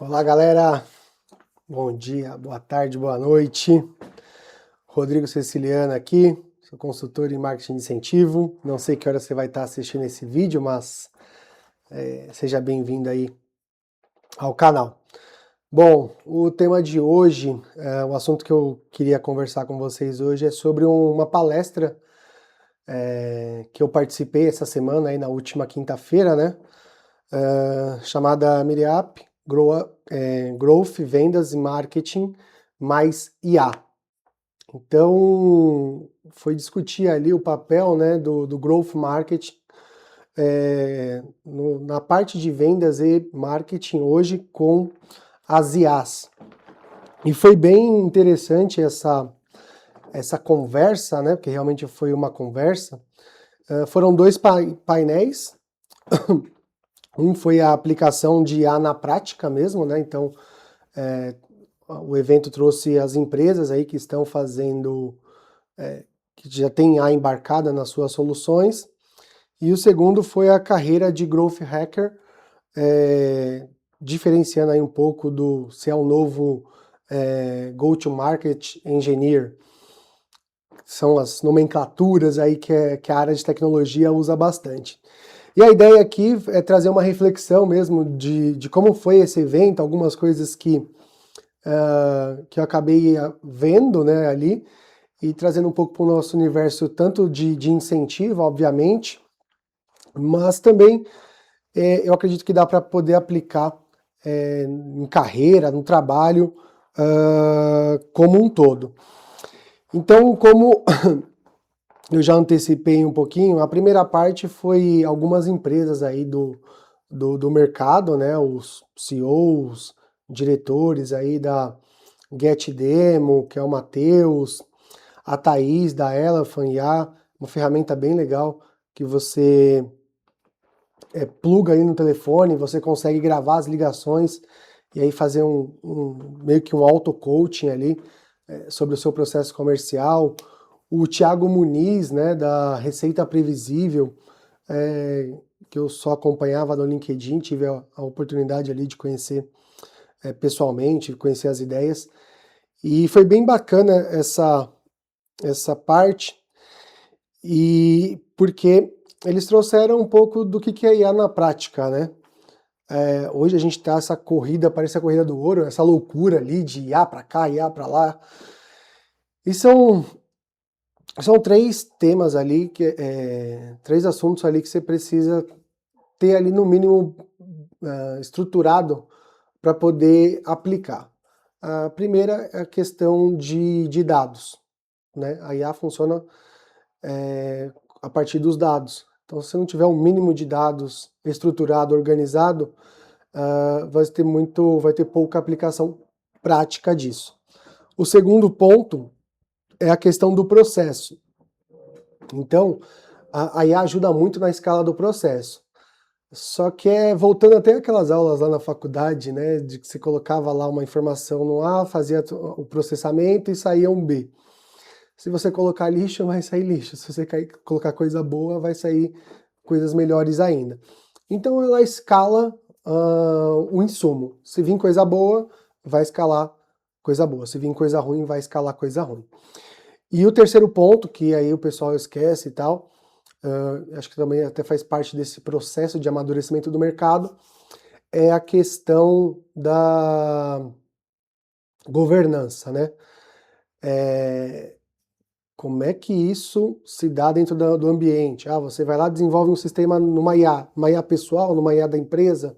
Olá, galera. Bom dia, boa tarde, boa noite. Rodrigo Ceciliano aqui, sou consultor em marketing de incentivo. Não sei que hora você vai estar assistindo esse vídeo, mas seja bem-vindo aí ao canal. Bom, o tema de hoje, o assunto que eu queria conversar com vocês hoje é sobre uma palestra que eu participei essa semana, aí na última quinta-feira, né? Chamada Meetup Growth, Vendas e Marketing mais IA. Então, foi discutir ali o papel, né, do Growth Marketing na parte de vendas e marketing hoje com as IAs. E foi bem interessante essa conversa, né, porque realmente foi uma conversa. Foram dois painéis. Um foi a aplicação de IA na prática mesmo, né? Então, o evento trouxe as empresas aí que estão fazendo, que já tem IA embarcada nas suas soluções. E o segundo foi a carreira de Growth Hacker, diferenciando aí um pouco do se é o novo Go-to-Market Engineer. São as nomenclaturas aí que a área de tecnologia usa bastante. E a ideia aqui é trazer uma reflexão mesmo de como foi esse evento, algumas coisas que eu acabei vendo, né, ali, e trazendo um pouco para o nosso universo, tanto de incentivo, obviamente, mas também eu acredito que dá para poder aplicar em carreira, no trabalho, como um todo. Então, como eu já antecipei um pouquinho, a primeira parte foi algumas empresas aí do mercado, né, os CEOs, diretores aí da GetDemo, que é o Matheus, a Thaís da Elephant IA, uma ferramenta bem legal que você pluga aí no telefone, você consegue gravar as ligações e aí fazer meio que um auto-coaching ali sobre o seu processo comercial. O Thiago Muniz, né, da Receita Previsível, que eu só acompanhava no LinkedIn, tive a oportunidade ali de conhecer pessoalmente, conhecer as ideias. E foi bem bacana essa parte, e porque eles trouxeram um pouco do que é IA na prática, né? Hoje a gente tá essa corrida, parece a corrida do ouro, essa loucura ali de IA para cá, IA para lá. E são três temas ali, três assuntos ali que você precisa ter ali no mínimo estruturado para poder aplicar. A primeira é a questão de dados, né? A IA funciona a partir dos dados. Então, se não tiver um mínimo de dados estruturado, organizado, vai ter pouca aplicação prática disso. O segundo ponto é a questão do processo. Então, a IA ajuda muito na escala do processo. Só que voltando até aquelas aulas lá na faculdade, né, de que você colocava lá uma informação no A, fazia o processamento e saía um B. Se você colocar lixo, vai sair lixo. Se você colocar coisa boa, vai sair coisas melhores ainda. Então ela escala o insumo. Se vir coisa boa, vai escalar coisa boa. Se vir coisa ruim, vai escalar coisa ruim. E o terceiro ponto, que aí o pessoal esquece e tal, acho que também até faz parte desse processo de amadurecimento do mercado, é a questão da governança, né? Como é que isso se dá dentro do ambiente? Você vai lá e desenvolve um sistema numa IA, uma IA pessoal, numa IA da empresa.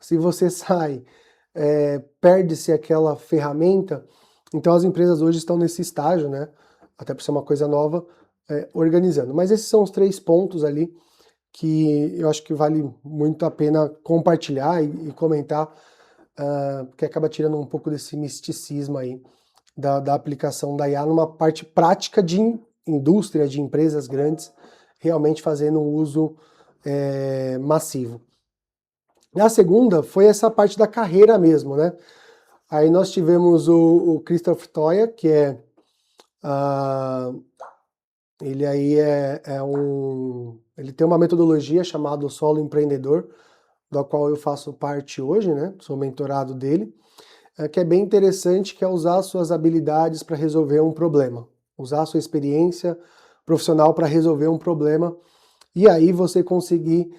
Se você sai, perde-se aquela ferramenta. Então as empresas hoje estão nesse estágio, né? Até por ser uma coisa nova, organizando. Mas esses são os três pontos ali que eu acho que vale muito a pena compartilhar e comentar, porque acaba tirando um pouco desse misticismo aí da aplicação da IA numa parte prática de indústria, de empresas grandes, realmente fazendo um uso massivo. E a segunda foi essa parte da carreira mesmo, né? Aí nós tivemos o Christoph Toya, que ele aí ele tem uma metodologia chamada Solo Empreendedor, da qual eu faço parte hoje, né? Sou mentorado dele, que é bem interessante, que é usar suas habilidades para resolver um problema, usar a sua experiência profissional para resolver um problema, e aí você conseguir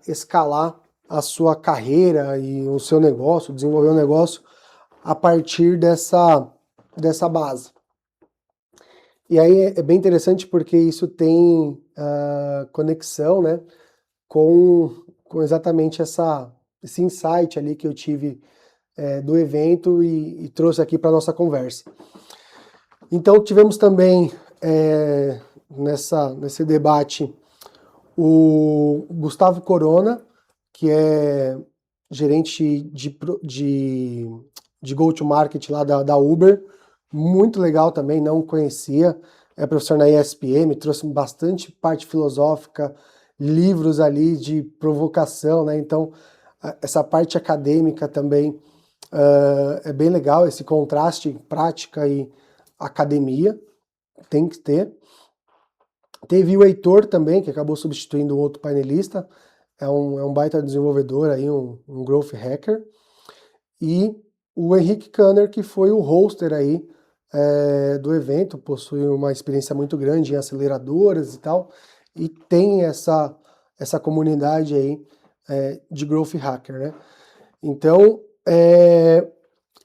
escalar a sua carreira e o seu negócio, desenvolver um negócio a partir dessa base. E aí é bem interessante porque isso tem conexão, né, com exatamente esse insight ali que eu tive do evento e trouxe aqui para a nossa conversa. Então tivemos também nesse debate o Gustavo Corona, que é gerente de go-to-market lá da Uber, muito legal também, não conhecia, é professor na ESPM, trouxe bastante parte filosófica, livros ali de provocação, né? Então essa parte acadêmica também é bem legal, esse contraste prática e academia, tem que ter. Teve o Heitor também, que acabou substituindo um outro painelista, é um baita desenvolvedor aí, um growth hacker. E o Henrique Kanner, que foi o hoster aí do evento, possui uma experiência muito grande em aceleradoras e tal, e tem essa comunidade aí de growth hacker, né? Então,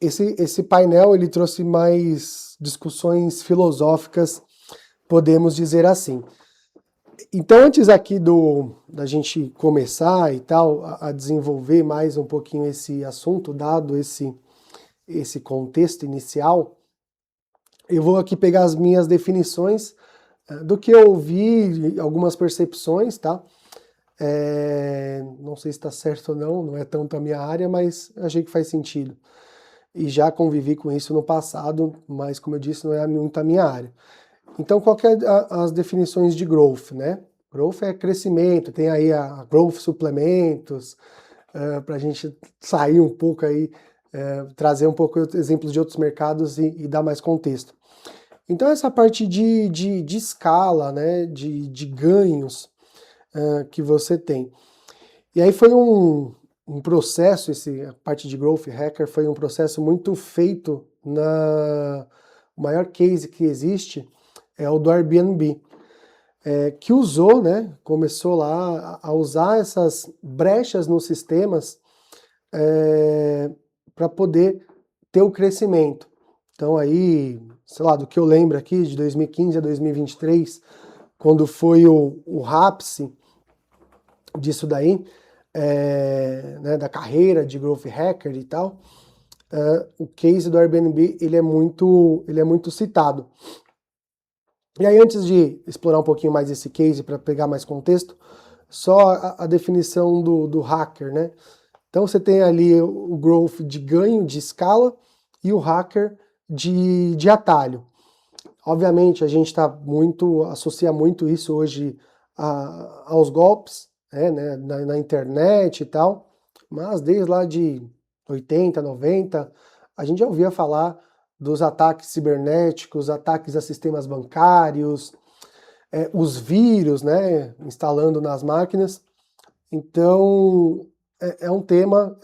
esse painel ele trouxe mais discussões filosóficas, podemos dizer assim. Então, antes aqui da gente começar e tal, a desenvolver mais um pouquinho esse assunto, dado esse contexto inicial, eu vou aqui pegar as minhas definições do que eu ouvi, algumas percepções, tá? Não sei se está certo ou não é tanto a minha área, mas achei que faz sentido. E já convivi com isso no passado, mas como eu disse, não é muito a minha área. Então, qual que é as definições de growth, né? Growth é crescimento, tem aí a growth suplementos, para a gente sair um pouco aí, trazer um pouco exemplos de outros mercados e dar mais contexto. Então, essa parte de escala, né, de ganhos que você tem. E aí foi um processo, a parte de Growth Hacker foi um processo muito feito o maior case que existe é o do Airbnb, que usou, né, começou lá a usar essas brechas nos sistemas para poder ter o crescimento. Então aí, sei lá, do que eu lembro aqui, de 2015 a 2023, quando foi o ápice disso daí, né, da carreira de Growth Hacker e tal, o case do Airbnb ele é muito citado. E aí, antes de explorar um pouquinho mais esse case, para pegar mais contexto, só a definição do hacker, né? Então você tem ali o growth de ganho, de escala, e o hacker de atalho. Obviamente a gente associa muito isso hoje aos golpes, né, na internet e tal, mas desde lá de 80, 90, a gente já ouvia falar dos ataques cibernéticos, ataques a sistemas bancários, os vírus, né, instalando nas máquinas. Então, é um tema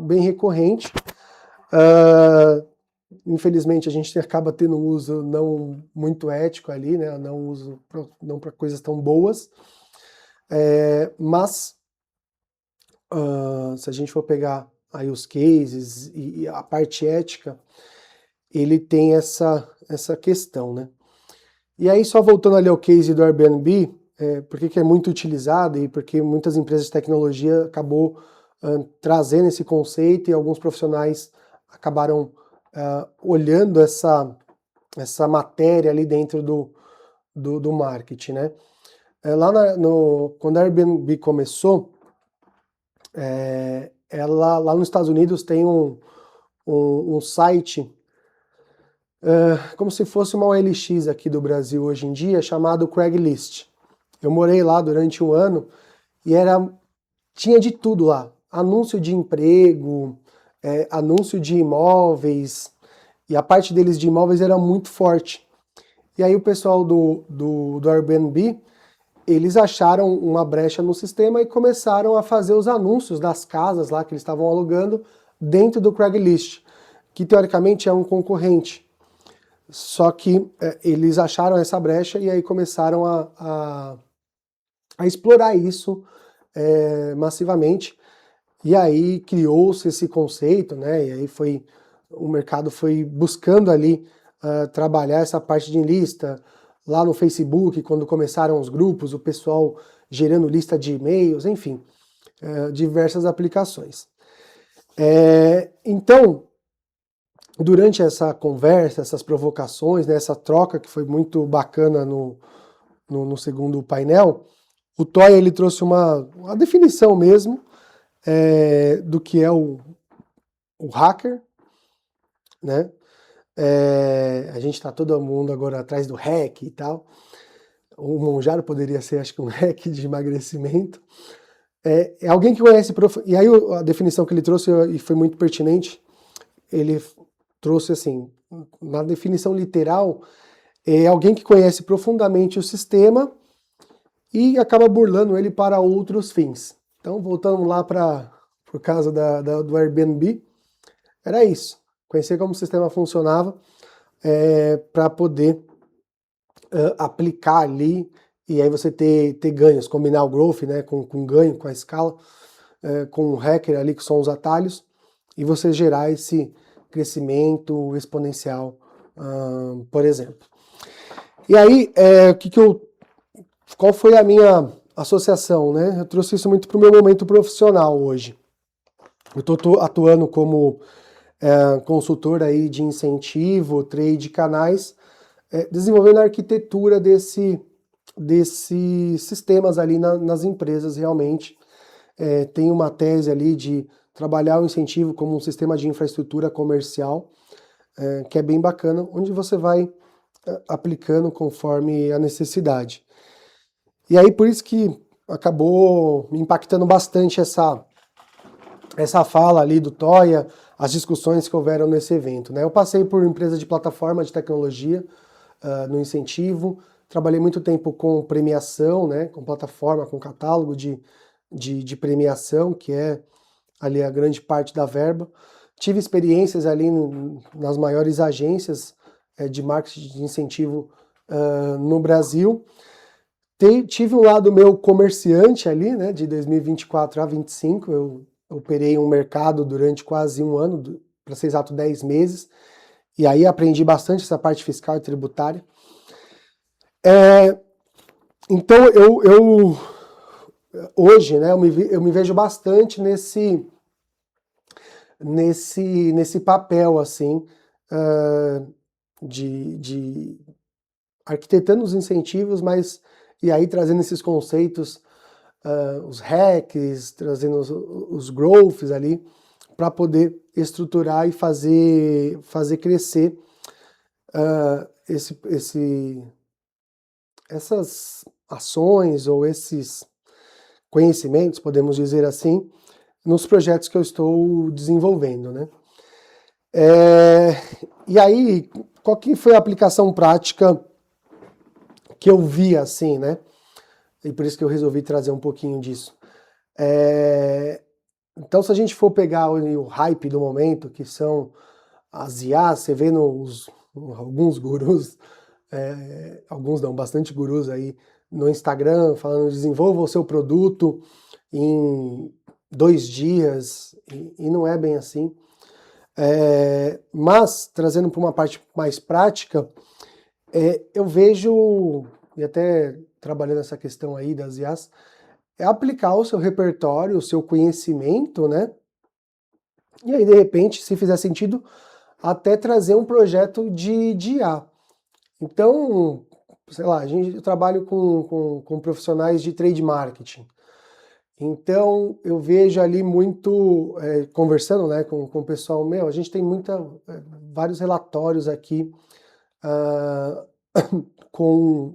bem recorrente. Infelizmente, a gente acaba tendo um uso não muito ético ali, né, não para coisas tão boas. Mas, se a gente for pegar aí os cases e a parte ética, ele tem essa questão, né? E aí, só voltando ali ao case do Airbnb, por que é muito utilizado e porque muitas empresas de tecnologia acabou trazendo esse conceito e alguns profissionais acabaram olhando essa matéria ali dentro do marketing, né? Quando a Airbnb começou, lá nos Estados Unidos tem um site como se fosse uma OLX aqui do Brasil hoje em dia, chamado Craigslist. Eu morei lá durante um ano e tinha de tudo lá. Anúncio de emprego, anúncio de imóveis, e a parte deles de imóveis era muito forte. E aí o pessoal do Airbnb, eles acharam uma brecha no sistema e começaram a fazer os anúncios das casas lá que eles estavam alugando dentro do Craigslist, que teoricamente é um concorrente. Só que eles acharam essa brecha e aí começaram a explorar isso massivamente. E aí criou-se esse conceito, né? E aí o mercado foi buscando ali trabalhar essa parte de lista. Lá no Facebook, quando começaram os grupos, o pessoal gerando lista de e-mails, enfim, diversas aplicações. Então, durante essa conversa, essas provocações, né, essa troca que foi muito bacana no segundo painel, o Toya ele trouxe uma definição mesmo do que é o hacker, né? A gente está todo mundo agora atrás do hack e tal. O Monjaro poderia ser, acho que, um hack de emagrecimento. É alguém que conhece... E aí a definição que ele trouxe e foi muito pertinente, ele trouxe assim, na definição literal, é alguém que conhece profundamente o sistema e acaba burlando ele para outros fins. Então, voltando lá para o caso do Airbnb, era isso. Conhecer como o sistema funcionava para poder aplicar ali e aí você ter ganhos, combinar o growth, né, com ganho, com a escala, com o hacker ali, que são os atalhos, e você gerar esse crescimento exponencial, por exemplo. E aí, qual foi a minha associação, né? Eu trouxe isso muito para o meu momento profissional hoje. Eu estou atuando como consultor aí de incentivo, trade canais, desenvolvendo a arquitetura desses sistemas ali nas empresas realmente. Tem uma tese ali de trabalhar o incentivo como um sistema de infraestrutura comercial, que é bem bacana, onde você vai aplicando conforme a necessidade. E aí por isso que acabou me impactando bastante essa fala ali do Toya, as discussões que houveram nesse evento, né? Eu passei por empresa de plataforma de tecnologia no incentivo, trabalhei muito tempo com premiação, né? Com plataforma, com catálogo de premiação, que é ali a grande parte da verba. Tive experiências ali nas maiores agências de marketing de incentivo no Brasil. Tive um lado meu comerciante ali, né, de 2024 a 2025, eu operei um mercado durante quase um ano, para ser exato 10 meses, e aí aprendi bastante essa parte fiscal e tributária. Então hoje, né, eu me vejo bastante nesse papel, assim, de arquitetando os incentivos, mas e aí trazendo esses conceitos, os hacks, trazendo os growths ali, para poder estruturar e fazer crescer essas ações ou esses conhecimentos, podemos dizer assim, nos projetos que eu estou desenvolvendo, né? E aí, qual que foi a aplicação prática que eu vi assim, né? E por isso que eu resolvi trazer um pouquinho disso. Então, se a gente for pegar o hype do momento, que são as IAs, você vê alguns gurus, alguns não, bastante gurus aí no Instagram, falando desenvolva o seu produto em 2 dias, e não é bem assim. Mas, trazendo para uma parte mais prática, eu vejo, e até trabalhando essa questão aí das IAs, é aplicar o seu repertório, o seu conhecimento, né? E aí, de repente, se fizer sentido, até trazer um projeto de IA. Então, sei lá, eu trabalho com profissionais de trade marketing. Então, eu vejo ali muito, conversando, né, com o pessoal, a gente tem vários relatórios aqui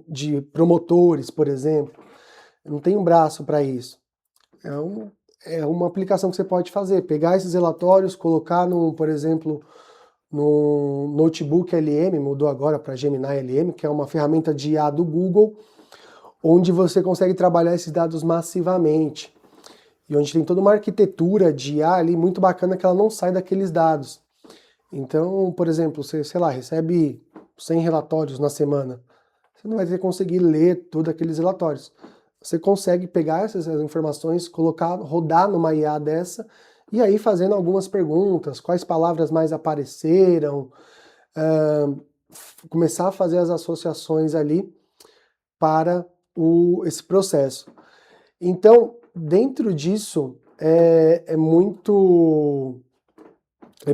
de promotores, por exemplo. Eu não tenho braço para isso. É uma aplicação que você pode fazer, pegar esses relatórios, colocar, por exemplo, no Notebook LM, mudou agora para Gemini LM, que é uma ferramenta de IA do Google, onde você consegue trabalhar esses dados massivamente. E onde tem toda uma arquitetura de IA ali muito bacana que ela não sai daqueles dados. Então, por exemplo, você, sei lá, recebe 100 relatórios na semana. Você não vai ter que conseguir ler todos aqueles relatórios. Você consegue pegar essas informações, colocar, rodar numa IA dessa, e aí fazendo algumas perguntas, quais palavras mais apareceram, começar a fazer as associações ali para esse processo. Então, dentro disso, é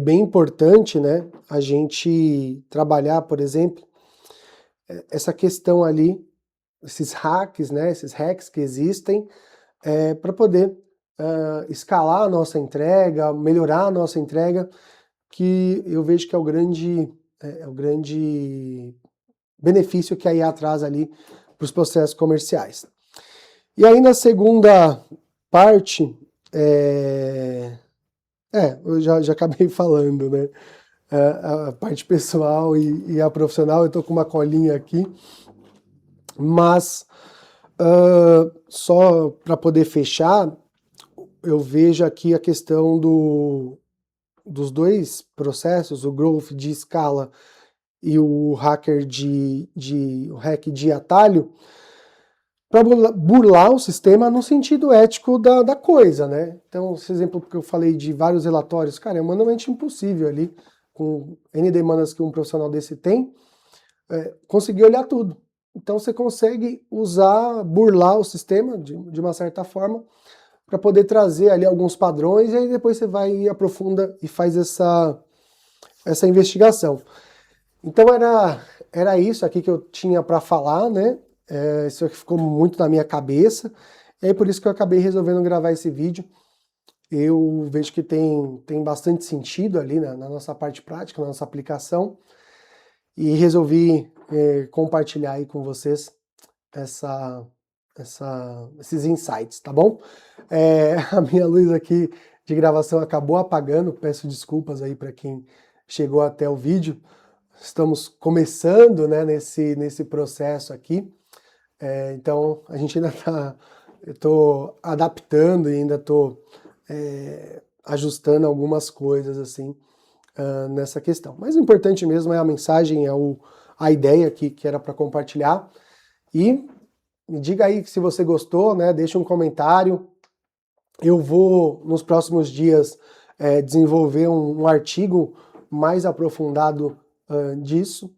bem importante, né, a gente trabalhar, por exemplo, essa questão ali, esses hacks, né, esses hacks que existem, para poder escalar a nossa entrega, melhorar a nossa entrega, que eu vejo que é o grande benefício que a IA traz ali para os processos comerciais. E aí na segunda parte, eu já acabei falando, né? A parte pessoal e a profissional, eu estou com uma colinha aqui, mas só para poder fechar, eu vejo aqui a questão dos dois processos, o growth de escala e o hack de atalho, para burlar o sistema no sentido ético da coisa, né? Então, esse exemplo que eu falei de vários relatórios, cara, é humanamente impossível ali, com N demandas que um profissional desse tem, conseguir olhar tudo. Então, você consegue burlar o sistema de uma certa forma, para poder trazer ali alguns padrões, e aí depois você vai e aprofunda e faz essa investigação. Então era isso aqui que eu tinha para falar, né? Isso aqui ficou muito na minha cabeça, e aí por isso que eu acabei resolvendo gravar esse vídeo. Eu vejo que tem bastante sentido ali na nossa parte prática, na nossa aplicação, e resolvi compartilhar aí com vocês esses insights, tá bom? A minha luz aqui de gravação acabou apagando, peço desculpas aí para quem chegou até o vídeo. Estamos começando, né, nesse processo aqui, então a gente ainda eu estou adaptando e ainda estou ajustando algumas coisas assim nessa questão. Mas o importante mesmo é a mensagem, a ideia que era para compartilhar. E me diga aí se você gostou, né? Deixa um comentário. Eu vou, nos próximos dias, desenvolver um artigo mais aprofundado disso.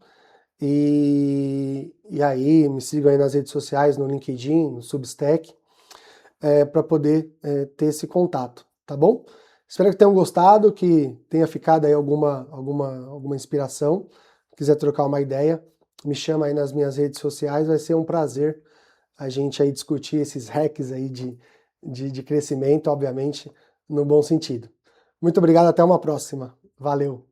E aí, me sigam aí nas redes sociais, no LinkedIn, no Substack, para poder ter esse contato, tá bom? Espero que tenham gostado, que tenha ficado aí alguma inspiração. Se quiser trocar uma ideia, me chama aí nas minhas redes sociais, vai ser um prazer a gente aí discutir esses hacks aí de crescimento, obviamente, no bom sentido. Muito obrigado, até uma próxima. Valeu!